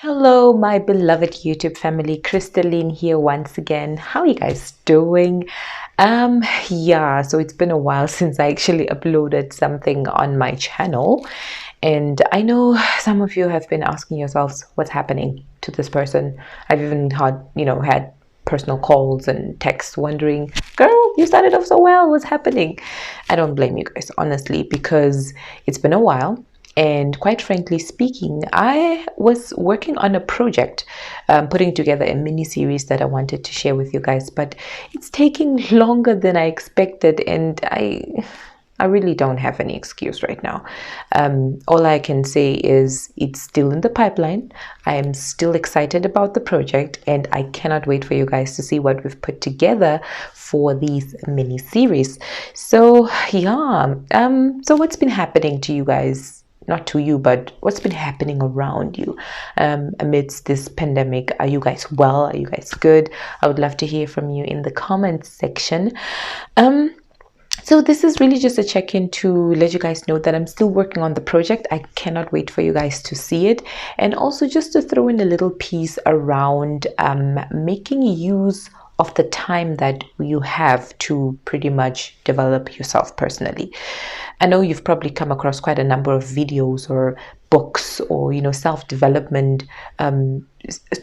Hello, my beloved YouTube family. Crystalline here once again. How are you guys doing? So it's been a while since I actually uploaded something on my channel, and I know some of you have been asking yourselves what's happening to this person. I've even had personal calls and texts wondering, girl, you started off so well, what's happening? I don't blame you guys, honestly, because it's been a while. And quite frankly speaking, I was working on a project, putting together a mini series that I wanted to share with you guys, but it's taking longer than I expected, and I really don't have any excuse right now. All I can say is it's still in the pipeline. I am still excited about the project, and I cannot wait for you guys to see what we've put together for these mini series. So so what's been happening to you guys? Not to you, but what's been happening around you amidst this pandemic? Are you guys well? Are you guys good? I would love to hear from you in the comments section. So this is really just a check-in to let you guys know that I'm still working on the project. I cannot wait for you guys to see it. And also just to throw in a little piece around making use of the time that you have to pretty much develop yourself personally. I know you've probably come across quite a number of videos or books or self-development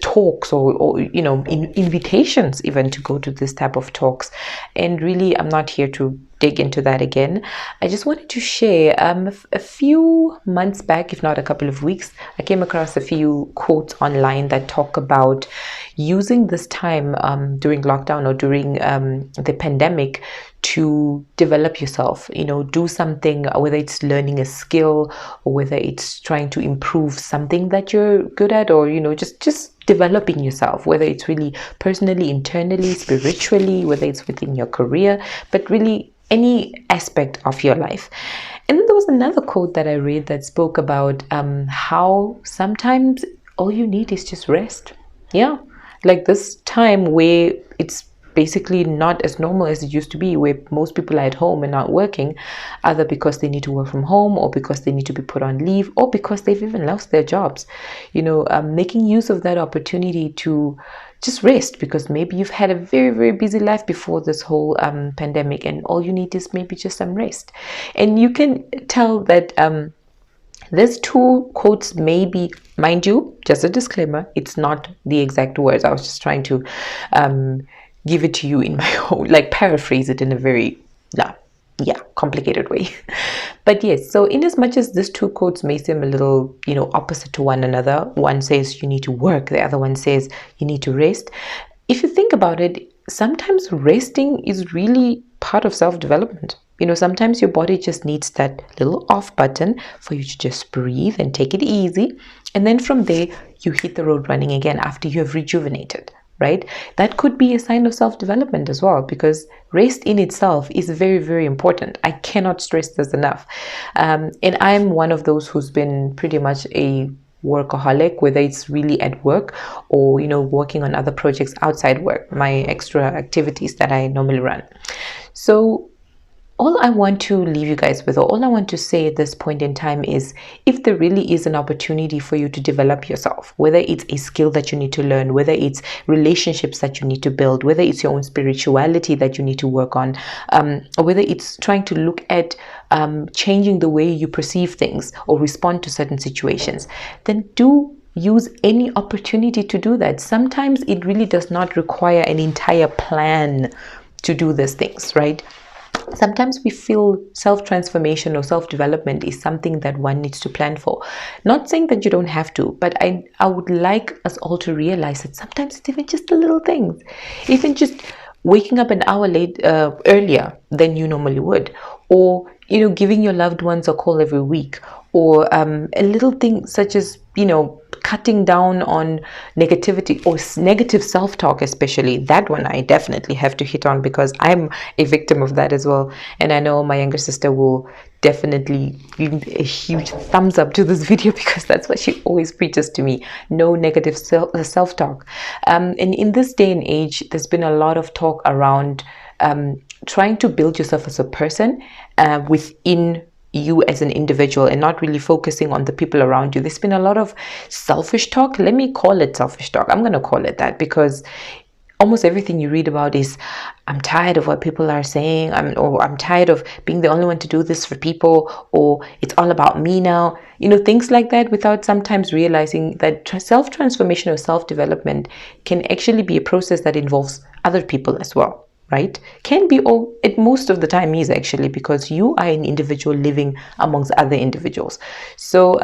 talks or invitations even to go to this type of talks, and really I'm not here to dig into that again. I just wanted to share a few months back, if not a couple of weeks, I came across a few quotes online that talk about using this time during lockdown or during the pandemic to develop yourself, do something, whether it's learning a skill or whether it's trying to improve something that you're good at, or just developing yourself, whether it's really personally, internally, spiritually, whether it's within your career, but really any aspect of your life. And then there was another quote that I read that spoke about how sometimes all you need is just rest. Yeah, like this time where it's basically not as normal as it used to be, where most people are at home and not working, either because they need to work from home or because they need to be put on leave or because they've even lost their jobs. Making use of that opportunity to just rest, because maybe you've had a very, very busy life before this whole pandemic, and all you need is maybe just some rest. And you can tell that there's two quotes, maybe, mind you, just a disclaimer, it's not the exact words. I was just trying to give it to you in my own, like paraphrase it in a very, complicated way. But yes, so in as much as these two quotes may seem a little, opposite to one another, one says you need to work, the other one says you need to rest. If you think about it, sometimes resting is really part of self-development. Sometimes your body just needs that little off button for you to just breathe and take it easy. And then from there, you hit the road running again after you have rejuvenated, right? That could be a sign of self-development as well, because rest in itself is very, very important. I cannot stress this enough. And I'm one of those who's been pretty much a workaholic, whether it's really at work or working on other projects outside work, my extra activities that I normally run. So all I want to leave you guys with, or all I want to say at this point in time, is if there really is an opportunity for you to develop yourself, whether it's a skill that you need to learn, whether it's relationships that you need to build, whether it's your own spirituality that you need to work on, or whether it's trying to look at changing the way you perceive things or respond to certain situations, then do use any opportunity to do that. Sometimes it really does not require an entire plan to do these things, right? Sometimes we feel self-transformation or self-development is something that one needs to plan for. Not saying that you don't have to, but I would like us all to realize that sometimes it's even just the little things. Even just waking up an hour earlier than you normally would, or giving your loved ones a call every week, or a little thing such as cutting down on negativity or negative self-talk. Especially that one I definitely have to hit on, because I'm a victim of that as well, and I know my younger sister will definitely give a huge thumbs up to this video, because that's what she always preaches to me: no negative self-talk. And in this day and age, there's been a lot of talk around trying to build yourself as a person within you as an individual and not really focusing on the people around you. There's been a lot of selfish talk. Let me call it selfish talk. I'm going to call it that, because almost everything you read about is, I'm tired of what people are saying, I'm tired of being the only one to do this for people, or it's all about me now, things like that, without sometimes realizing that self-transformation or self-development can actually be a process that involves other people as well, right? Can be, or it most of the time is actually, because you are an individual living amongst other individuals. So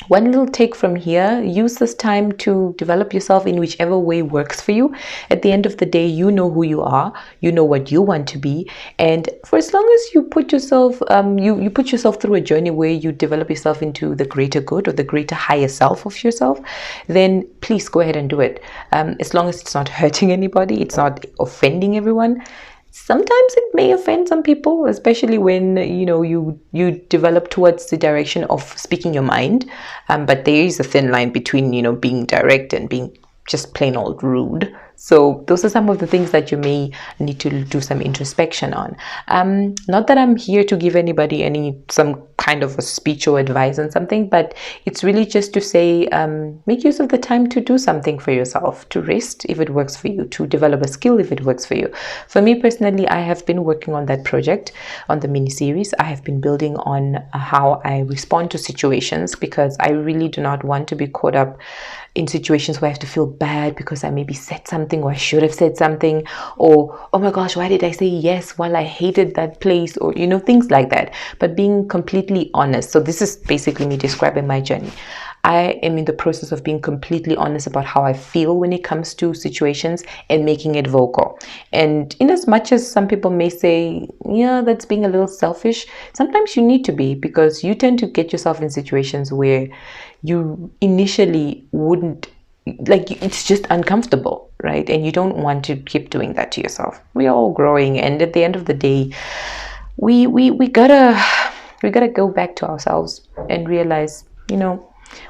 one little take from here: use this time to develop yourself in whichever way works for you. At the end of the day, you know who you are, you know what you want to be, and for as long as you put yourself you put yourself through a journey where you develop yourself into the greater good or the greater higher self of yourself, then please go ahead and do it. As long as it's not hurting anybody, it's not offending everyone. Sometimes it may offend some people, especially when you develop towards the direction of speaking your mind, but there is a thin line between being direct and being just plain old rude. So those are some of the things that you may need to do some introspection on. Not that I'm here to give anybody some kind of a speech or advice on something, but it's really just to say, make use of the time to do something for yourself, to rest if it works for you, to develop a skill if it works for you. For me personally, I have been working on that project, on the mini series. I have been building on how I respond to situations, because I really do not want to be caught up in situations where I have to feel bad because I maybe said something, or I should have said something, or oh my gosh, why did I say yes while I hated that place, or things like that. But being completely honest. So this is basically me describing my journey. I am in the process of being completely honest about how I feel when it comes to situations and making it vocal. And in as much as some people may say, yeah, that's being a little selfish, sometimes you need to be, because you tend to get yourself in situations where you initially wouldn't, like, it's just uncomfortable, right? And you don't want to keep doing that to yourself. We're all growing, and at the end of the day, we gotta go back to ourselves and realize,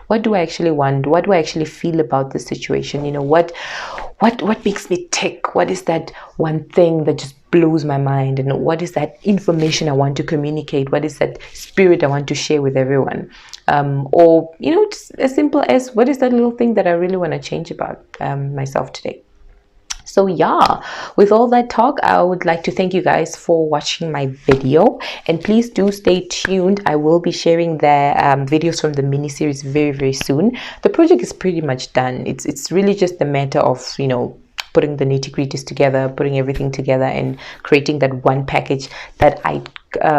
what do I actually want? What do I actually feel about this situation? What makes me tick? What is that one thing that just blows my mind? And what is that information I want to communicate? What is that spirit I want to share with everyone? Or just as simple as, what is that little thing that I really want to change about myself today? So yeah, with all that talk, I would like to thank you guys for watching my video, and please do stay tuned. I will be sharing the videos from the mini series very, very soon. The project is pretty much done. It's really just a matter of putting the nitty-gritties together, putting everything together, and creating that one package that I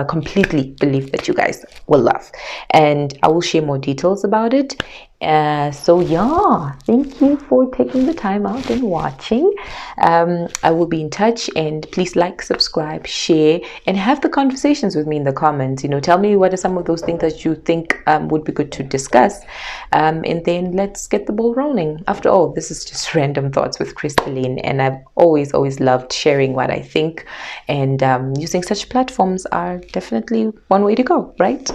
completely believe that you guys will love. And I will share more details about it. So yeah, thank you for taking the time out and watching. I will be in touch, and please like, subscribe, share, and have the conversations with me in the comments. Tell me what are some of those things that you think would be good to discuss, and then let's get the ball rolling. After all, this is just random thoughts with Crystalline, and I've always loved sharing what I think, and using such platforms are definitely one way to go, right?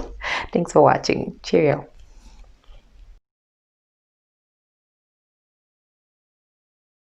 Thanks for watching. Cheerio.